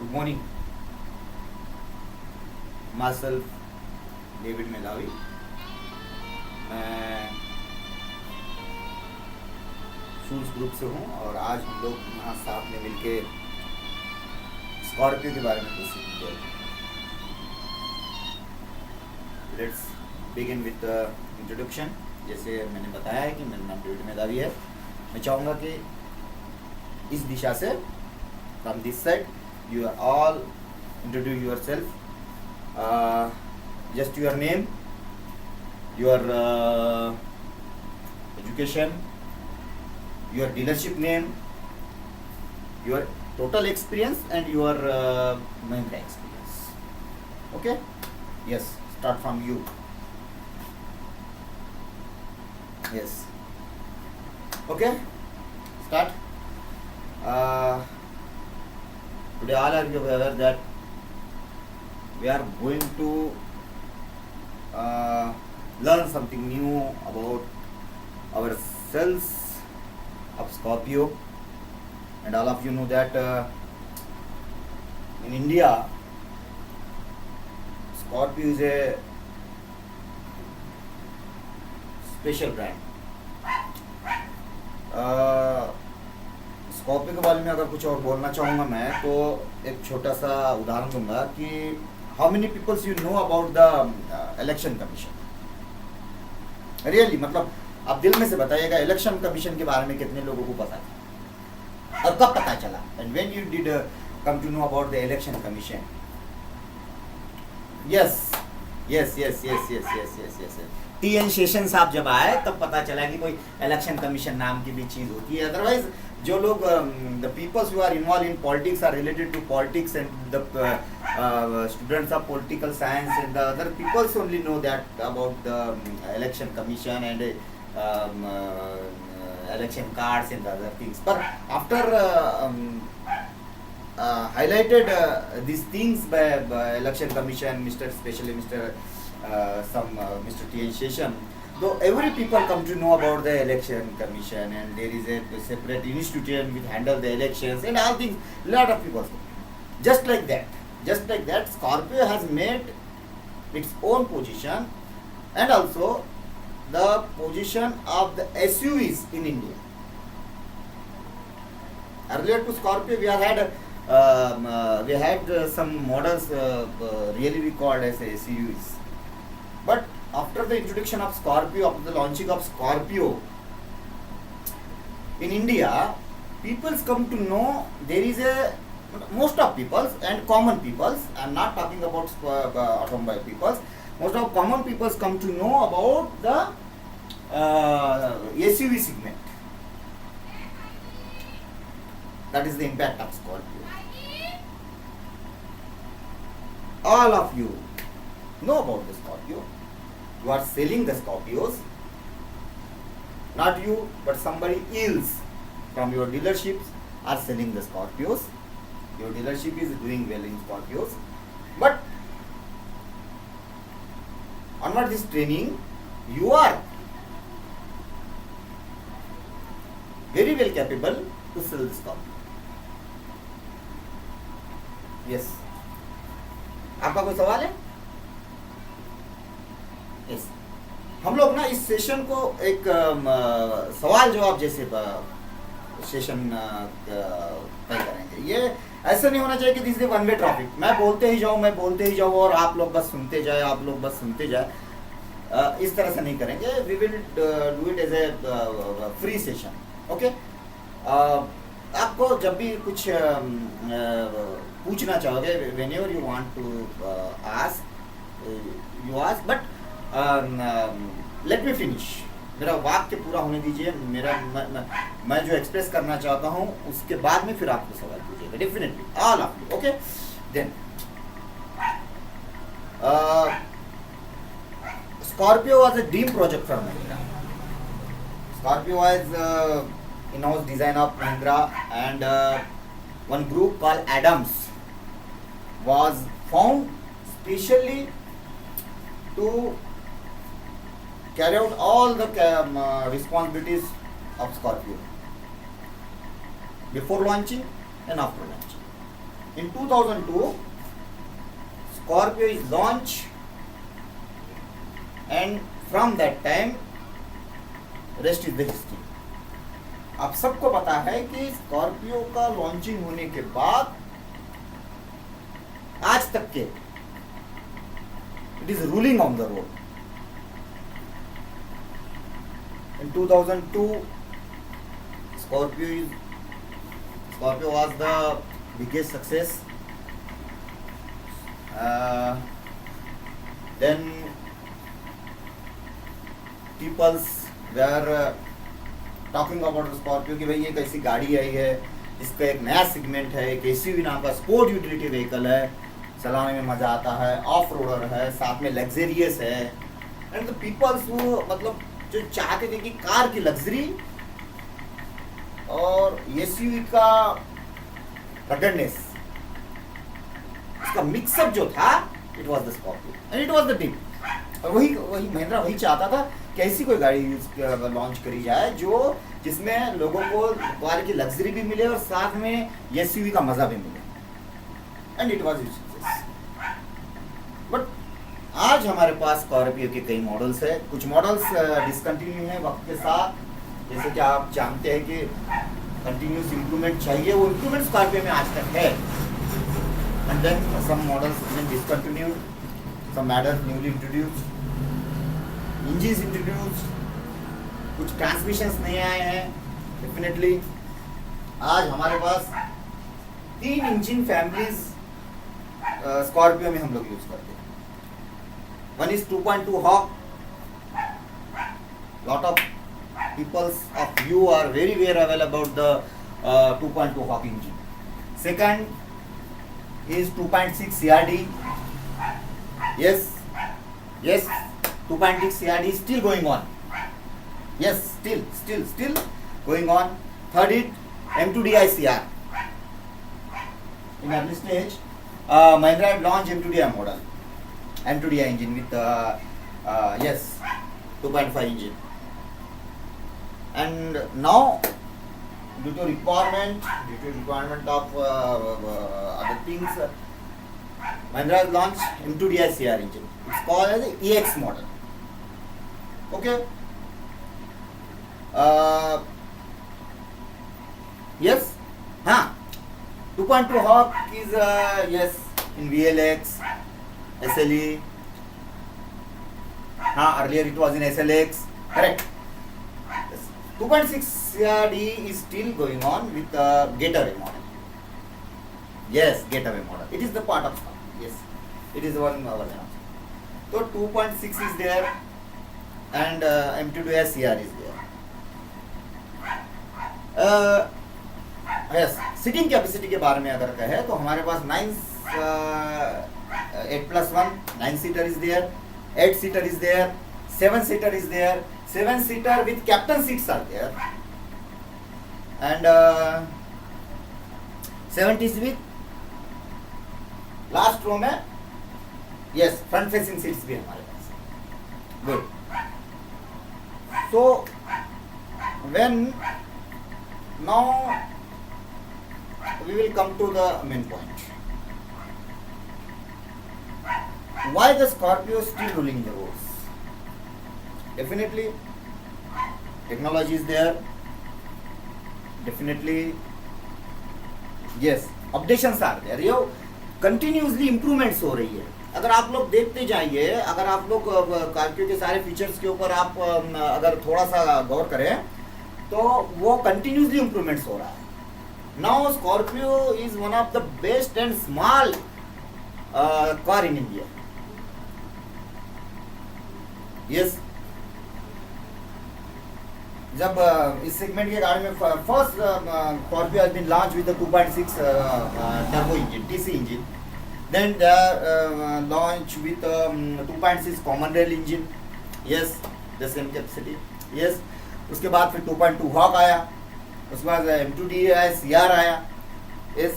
Good morning. Myself David मेलावी. मैं shoes group से हूँ और आज हम लोग यहाँ साथ में मिलके स्कॉर्पियो के बारे में कुछ सीखेंगे. Let's begin with introduction. जैसे मैंने बताया है कि मेरा नाम डेविड मेलावी है. मैं चाहूँगा कि इस दिशा से from this side you are all introduce yourself. Just your name, your education, your dealership name, your total experience and your Mahindra experience. Okay? Yes, start from you. Yes. Okay? Start. Today all of you are aware that we are going to learn something new about ourselves of Scorpio, and all of you know that in India Scorpio is a special brand. Scorpio के बारे में अगर कुछ और बोलना चाहूँगा मैं तो एक छोटा सा उदाहरण दूंगा कि how many peoples you know about the election commission. Really मतलब आप दिल में से बताइएगा इलेक्शन कमीशन के बारे में कितने लोगों को पता था और कब पता चला. And when you did come to know about the election commission. Yes yes yes yes yes yes yes yes T N. Seshan साहब जब आए तब पता चला कि कोई इलेक्शन कमीशन नाम की भी चीज़ होती है. अदरवाइज जो लोग the peoples who are involve in politics are related to politics and the students of political science and the other peoples only know that about the election commission and election cards and the other things. But after highlighted these things by election commission, especially Mr. Mr. T.N. Sheshan, though every people come to know about the election commission and there is a separate institution which handle the elections and all things, lot of people. Just like that, Scorpio has made its own position and also the position of the SUVs in India. Earlier to Scorpio, we had some models really we called as SUVs. But after the introduction of Scorpio, after the launching of Scorpio in India, peoples come to know there is most of peoples and common peoples, I'm not talking about automobile peoples, most of common peoples come to know about the SUV segment. That is the impact of Scorpio. All of you know about the Scorpio. You are selling the Scorpios. Not you, but somebody else from your dealerships are selling the Scorpios. Your dealership is doing well in Scorpios. But under this training, you are very well capable to sell the Scorpio. Yes. आपका कोई सवाल है? Yes. हम लोग ना इस session को एक सवाल जवाब जैसे सेशन तय करेंगे. ये ऐसा नहीं होना चाहिए कि this is one way traffic. मैं बोलते ही जाऊँ और आप लोग बस सुनते जाए. इस तरह से नहीं करेंगे. We will do it as a free session. Okay. आपको जब भी कुछ पूछना चाहोगे, whenever you want to ask, you ask, but let me finish. मेरा वाक्य पूरा होने दीजिए. मैं जो एक्सप्रेस करना चाहता हूँ उसके बाद में फिर आपको सवाल पूछिएगा. Definitely all of you. Okay. Then Scorpio was a dream project for Mahindra. Scorpio was in-house design of Mahindra, and one group called Adams was found specially to carry out all the responsibilities of Scorpio before launching and after launching. In 2002, Scorpio is launched, and from that time, rest is the history. आप सबको पता है कि Scorpio का launching होने के बाद आज तक के it is ruling on the road. In 2002, Scorpio was the biggest success. Then peoples were talking about the Scorpio कि भाई ये कैसी गाड़ी आई है, इसका एक नया सेगमेंट है, एक एसयूवी नाम का स्पोर्ट यूटिलिटी व्हीकल है, चलाने में मजा आता है, ऑफ रोडर है, साथ में लग्जरियस है. एंड द पीपल्स वो मतलब जो चाहते थे कि कार की लग्जरी और एसयूवी का रगडनेस, इसका मिक्सअप जो था, it was the Scorpio and it was the dream. और वही महिंद्रा वही चाहता था कि ऐसी कोई गाड़ी लॉन्च करी जाए जो जिसमें लोगों को कार की लग्जरी भी मिले और साथ में एसयूवी का मजा भी मिले. And it was success. But आज हमारे पास स्कॉर्पियो के कई मॉडल्स है. कुछ मॉडल्स डिसकंटिन्यू हैं वक्त के साथ, जैसे कि आप जानते हैं कि कंटिन्यूस इंप्रूवमेंट चाहिए, वो इंप्रूवमेंट स्कॉर्पियो में आज तक है. And then some models been discontinued, some models newly introduced, engines introduced, कुछ ट्रांसमिशंस नए आए हैं. डेफिनेटली आज हमारे पास 3 इंजन फैमिलीज स्कॉर्पियो में हम लोग यूज करते हैं. One is 2.2 Hawk. Lot of peoples of you are very aware about the 2.2 Hawk engine. Second is 2.6 CRD. Yes, 2.6 CRD is still going on. Yes, still going on. Third is M2DI CR. In early stage, Mahindra had launched M2DI model. M2DI engine with 2.5 engine, and now due to requirement of other things, Mahindra has launched M2DI CR engine. It's called as the EX model. Okay. Yes. 2.2 Hawk is in VLX, SLE. Earlier it was in SLX. Correct. Yes. 2.6 CRD is still going on with Getaway model. Yes, Getaway model. It is the part of stuff. Yes, it is one version. So 2.6 is there, and M2DI CR is there. Yes, seating capacity के बारे में अगर कहे तो हमारे पास 8+1 9-seater is there, 8-seater is there, 7-seater is there, 7-seater with captain seats are there, and 70s with last row में yes front facing seats भी हमारे पास. Good. So when now we will come to the main point. Why the Scorpio is still ruling the roads? Definitely technology is there. Definitely yes, updations are there. Yo continuously improvements हो रही है. अगर आप लोग देखते जाइए, अगर आप लोग स्कॉर्पियो के सारे फीचर्स के ऊपर आप अगर थोड़ा सा गौर करें तो वो continuously improvements हो रहा है. Now Scorpio is one of the best and small car in India. Yes. जब इस सेगमेंट के गाड़ी में first Scorpio has been launched with the 2.6 turbo engine, TC engine. Then they are launched with 2.6 common rail engine. Yes, the same capacity. Yes. उसके बाद फिर 2.2 Hawk आया, उसके बाद M2DI CR आया. Yes.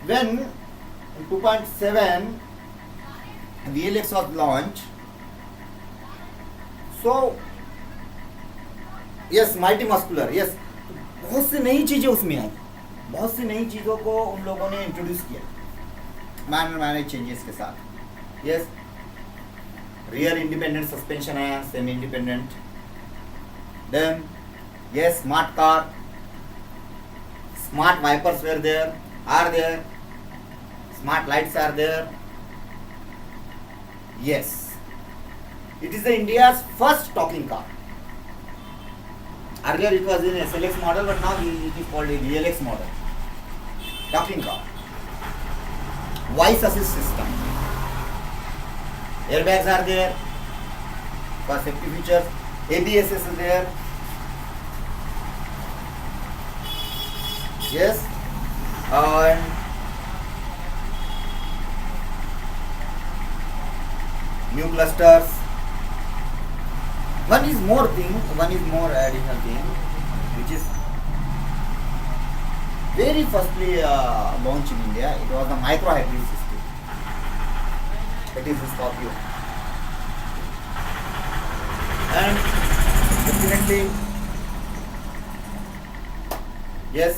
When 2.7 VLX was launched, so yes, multi muscular, yes, बहुत सी नई चीजें उसमें आई. बहुत सी नई चीज़ों को उन लोगों ने इंट्रोड्यूस किया माइनर चेंजेस के साथ। यस, रियर इंडिपेंडेंट सस्पेंशन है, semi independent. Then yes, smart car, smart wipers were there, are there, smart lights are there. Yes, it is the India's first talking car. Earlier it was in SLX model, but now it is called a VLX model. Talking car. Voice assist system. Airbags are there. For safety features. ABS is there. Yes. And new clusters. One is more additional thing, which is very firstly launched in India. It was the micro hybrid system. That is the Scorpio. And definitely, yes,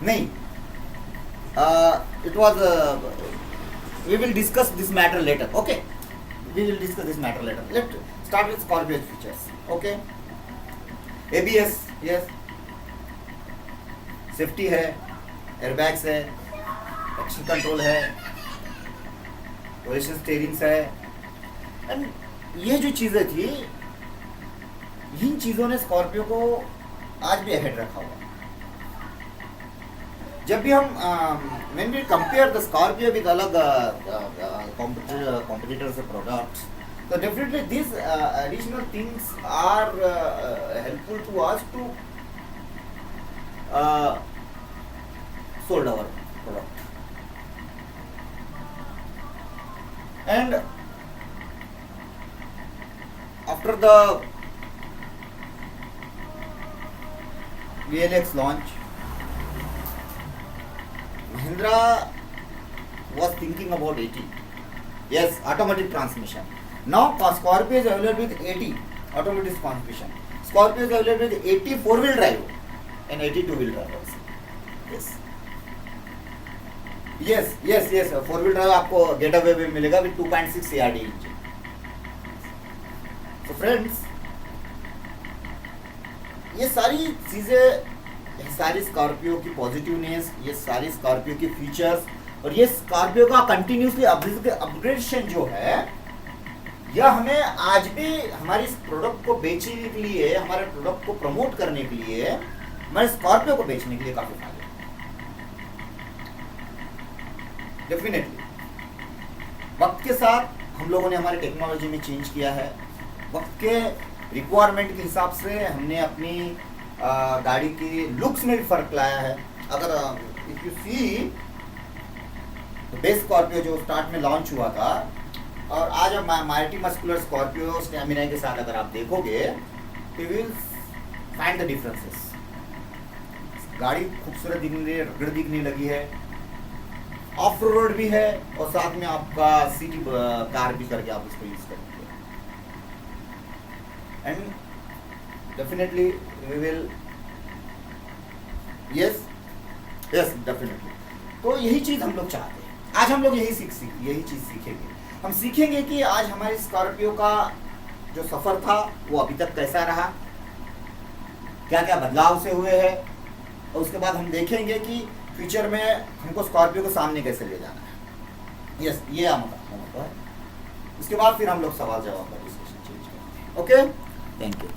nahi. It was. We will discuss this matter later. Okay, we will discuss this matter later. Let's start with Scorpio features. Okay, ABS, yes, safety है, airbags है, traction control है, position steering है, and ये जो चीज़ें थी, इन चीज़ों ने स्कॉर्पियो को आज भी अहेड रखा हुआ। जब भी हम when we compare the Scorpio with अलग competitors products, so definitely these additional things are helpful to us to sold our product. And after the VLX launch, Mahindra was thinking about 80. Yes, automatic transmission. Now Scorpio is available with 80 automatic transmission. Scorpio is available with 80 four-wheel drive and 80 two-wheel drive also. Yes. Four-wheel drive आपको Getaway में मिलेगा with 2.6 CRD engine. So friends, ये सारी चीजें, सारी Scorpio की positiveness, ये सारी स्कॉर्पियो की फीचर्स और ये स्कॉर्पियो का कंटिन्यूसली अपग्रेडेशन जो है, यह हमें आज भी हमारी इस प्रोडक्ट को बेचने के लिए, हमारे प्रोडक्ट को प्रमोट करने के लिए, हमारे स्कॉर्पियो को बेचने के लिए काफी फायदा। डेफिनेटली वक्त के साथ हम लोगों ने हमारी टेक्नोलॉजी में चेंज किया है, वक्त के रिक्वायरमेंट के हिसाब से हमने अपनी गाड़ी की लुक्स में भी फर्क लाया है। अगर if you see base Scorpio जो स्टार्ट में लॉन्च हुआ था और आज अब माइटी मस्कुलर स्कॉर्पियो स्टैमिना के साथ अगर आप देखोगे, you will find the differences. गाड़ी खूबसूरत दिखने लगी, रगड़ दिखने लगी है, ऑफ रोड भी है और साथ में आपका सिटी कार भी करके आप इसको यूज करेंगे। And definitely we will, yes definitely. तो यही चीज हम लोग चाहते हैं। आज हम लोग यही चीज सीखेंगे। हम सीखेंगे कि आज हमारी स्कॉर्पियो का जो सफर था वो अभी तक कैसा रहा, क्या क्या बदलाव से हुए हैं, और उसके बाद हम देखेंगे कि फ्यूचर में हमको स्कॉर्पियो को सामने कैसे ले जाना है। यस, ये हमारा है। उसके बाद फिर हम लोग सवाल जवाब का डिस्कशन चेंज करेंगे। Okay, thank you.